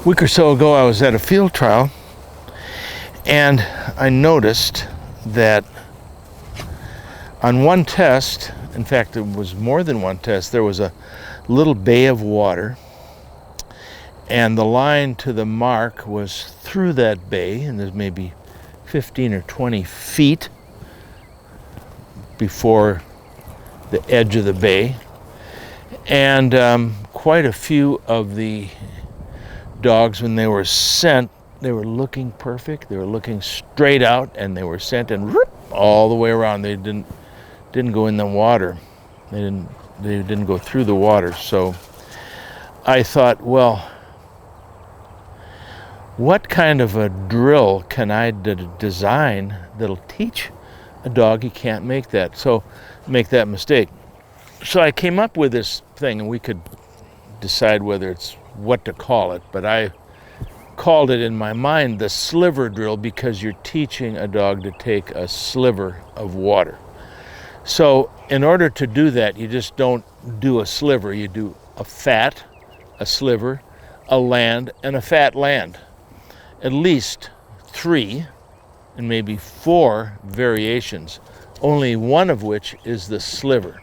A week or so ago, I was at a field trial, and I noticed that on one test, in fact, it was more than one test, there was a little bay of water, and the line to the mark was through that bay, and there's maybe 15 or 20 feet before the edge of the bay. And quite a few of the dogs, when they were sent, they were looking perfect. They were looking straight out, and they were sent and all the way around. They didn't go in the water. They didn't go through the water. So I thought, well, what kind of a drill can I design that'll teach a dog he can't make that mistake? So I came up with this thing, and we could decide whether it's what to call it, but I called it in my mind the Sliver Drill, because you're teaching a dog to take a sliver of water. So in order to do that, you just don't do a sliver. You do a fat, a sliver, a land, and a fat land. At least 3 and maybe 4 variations, only one of which is the sliver.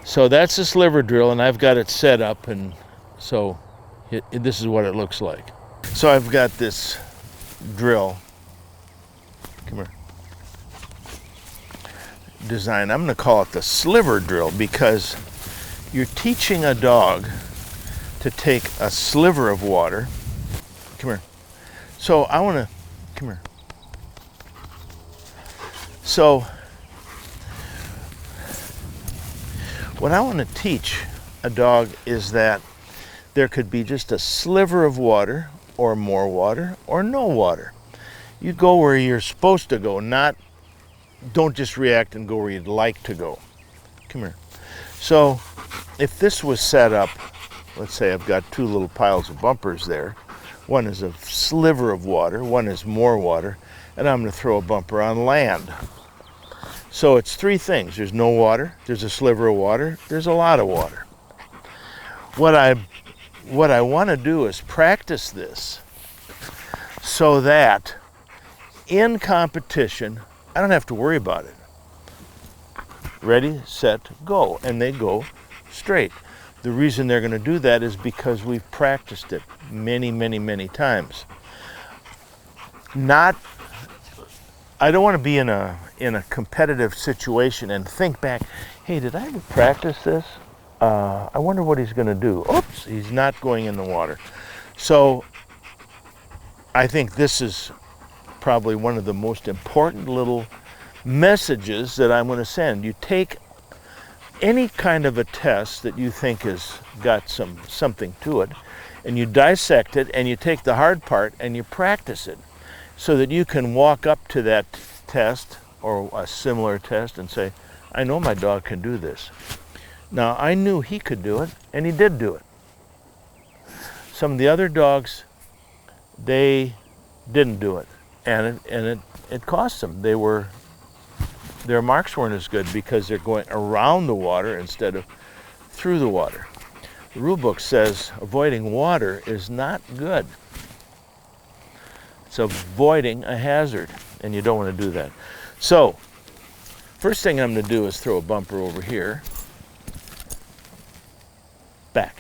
So that's the Sliver Drill, and I've got it set up, and so this is what it looks like. So I've got this drill, come here, design. I'm going to call it the Sliver Drill, because you're teaching a dog to take a sliver of water. Come here. So I want to, come here. So what I want to teach a dog is that there could be just a sliver of water, or more water, or no water. You go where you're supposed to go, don't just react and go where you'd like to go. Come here. So if this was set up, let's say I've got 2 little piles of bumpers there. One is a sliver of water, one is more water, and I'm going to throw a bumper on land. So it's 3 things. There's no water, there's a sliver of water, there's a lot of water. What I want to do is practice this so that in competition, I don't have to worry about it. Ready, set, go, and they go straight. The reason they're going to do that is because we've practiced it many, many, many times. I don't want to be in a competitive situation and think back, hey, did I ever practice this? I wonder what he's going to do. Oops, he's not going in the water. So I think this is probably one of the most important little messages that I'm going to send. You take any kind of a test that you think has got something to it, and you dissect it, and you take the hard part and you practice it, so that you can walk up to that test or a similar test and say, I know my dog can do this. Now, I knew he could do it, and he did do it. Some of the other dogs, they didn't do it, and it cost them. Their marks weren't as good because they're going around the water instead of through the water. The rule book says avoiding water is not good. It's avoiding a hazard, and you don't want to do that. So, first thing I'm going to do is throw a bumper over here. Back.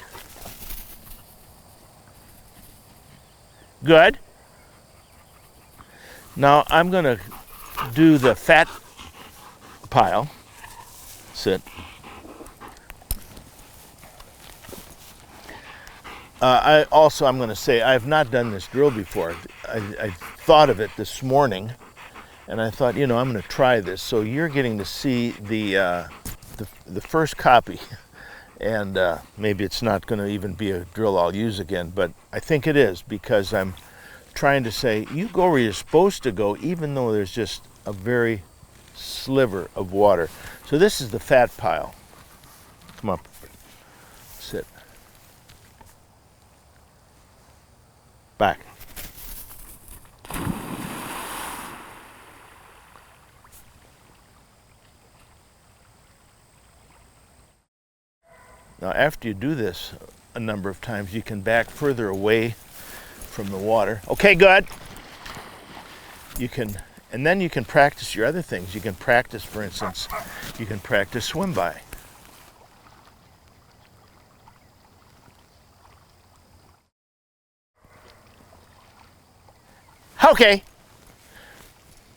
Good. Now I'm going to do the fat pile. Sit. I'm going to say, I have not done this drill before. I thought of it this morning, and I thought, I'm going to try this. So you're getting to see the first copy, and maybe it's not going to even be a drill I'll use again, but I think it is, because I'm trying to say, you go where you're supposed to go, even though there's just a very sliver of water. So this is the fat pile. Come up. Sit. Back. Now, after you do this a number of times, you can back further away from the water. Okay, good. And then you can practice your other things. You can practice, for instance, you can practice swim by. Okay.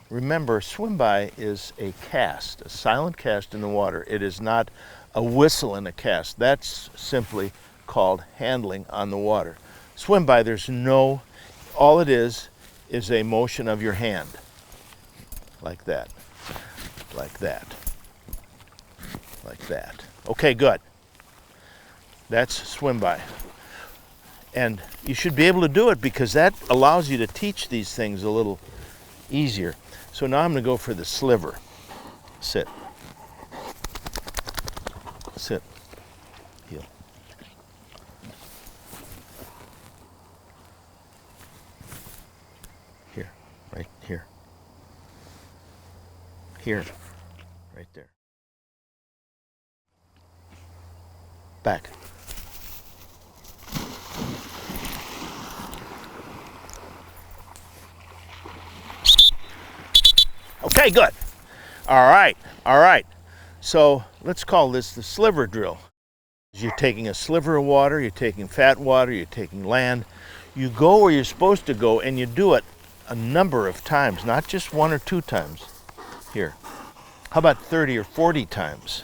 Remember, swim by is a cast, a silent cast in the water. It is not a whistle in a cast. That's simply called handling on the water. Swim by, all it is a motion of your hand. Like that, like that, like that. Okay, good. That's swim by. And you should be able to do it because that allows you to teach these things a little easier. So now I'm going to go for the sliver. Sit. Sit. Heel. Here, right here. Here, right there. Back. Okay, good. All right, all right. So let's call this the sliver drill. You're taking a sliver of water, you're taking fat water, you're taking land. You go where you're supposed to go and you do it a number of times, not just 1 or 2 times. Here. How about 30 or 40 times?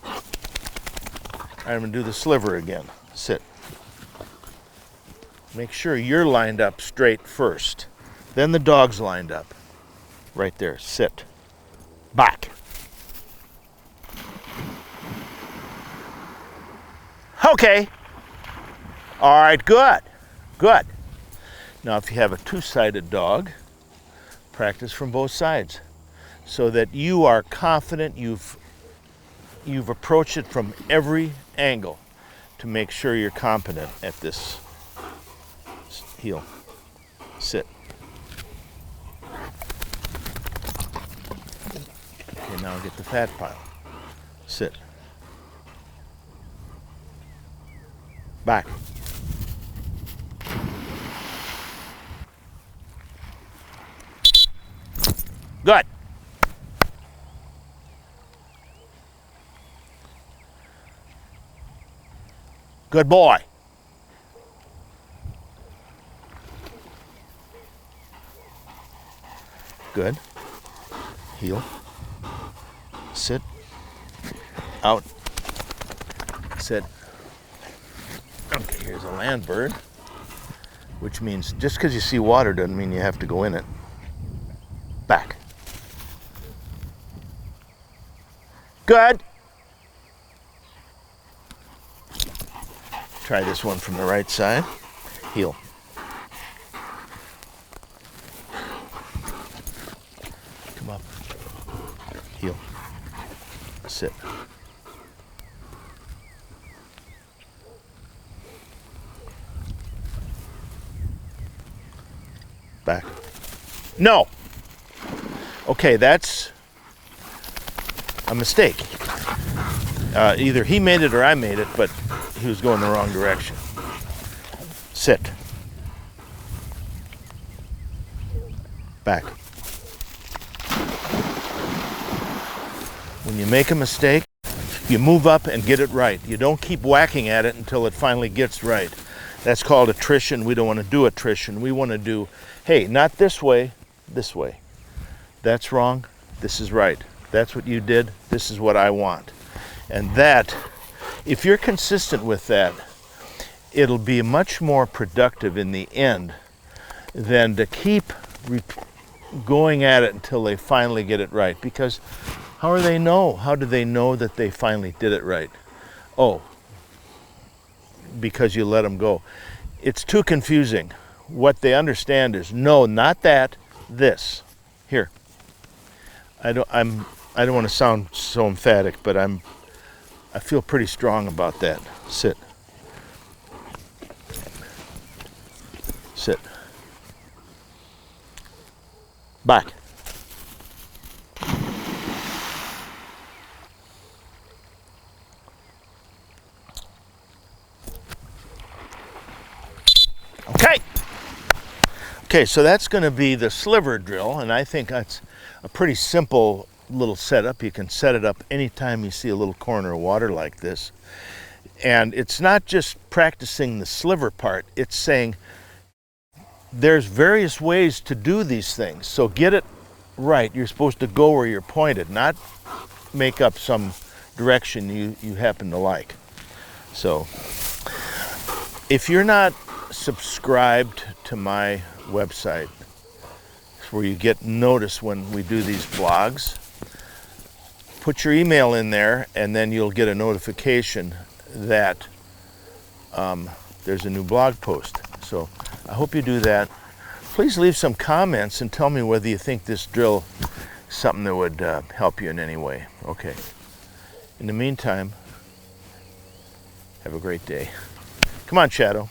All right, I'm going to do the sliver again. Sit. Make sure you're lined up straight first. Then the dog's lined up. Right there. Sit. Back. Okay. All right, good. Good. Now, if you have a 2-sided dog, practice from both sides so that you are confident you've approached it from every angle to make sure you're competent at this. Heel. Sit. Okay, now get the fat pile. Sit. Back. Good. Good boy. Good. Heel. Sit. Out. Sit. Okay, here's a land bird, which means just because you see water doesn't mean you have to go in it. Back. Good. Try this one from the right side. Heel. Come up. Heel. Sit. Back. No. Okay, that's a mistake. Either he made it or I made it, but he was going the wrong direction. Sit. Back. When you make a mistake, you move up and get it right. You don't keep whacking at it until it finally gets right. That's called attrition. We don't want to do attrition. We want to do, hey, not this way, this way. That's wrong, this is right. That's what you did, this is what I want. And that, if you're consistent with that, it'll be much more productive in the end than to keep going at it until they finally get it right. Because how do they know? How do they know that they finally did it right? Oh, because you let them go. It's too confusing. What they understand is, no, not that, this. Here. I don't want to sound so emphatic, but I feel pretty strong about that. Sit. Sit. Back. Okay. Okay, so that's going to be the sliver drill, and I think that's a pretty simple little setup. You can set it up anytime you see a little corner of water like this. And it's not just practicing the sliver part, it's saying there's various ways to do these things. So get it right. You're supposed to go where you're pointed, not make up some direction you happen to like. So if you're not subscribed to my website, where you get notice when we do these vlogs, put your email in there and then you'll get a notification that there's a new blog post. So I hope you do that. Please leave some comments and tell me whether you think this drill is something that would help you in any way. Okay. In the meantime, have a great day. Come on, Shadow.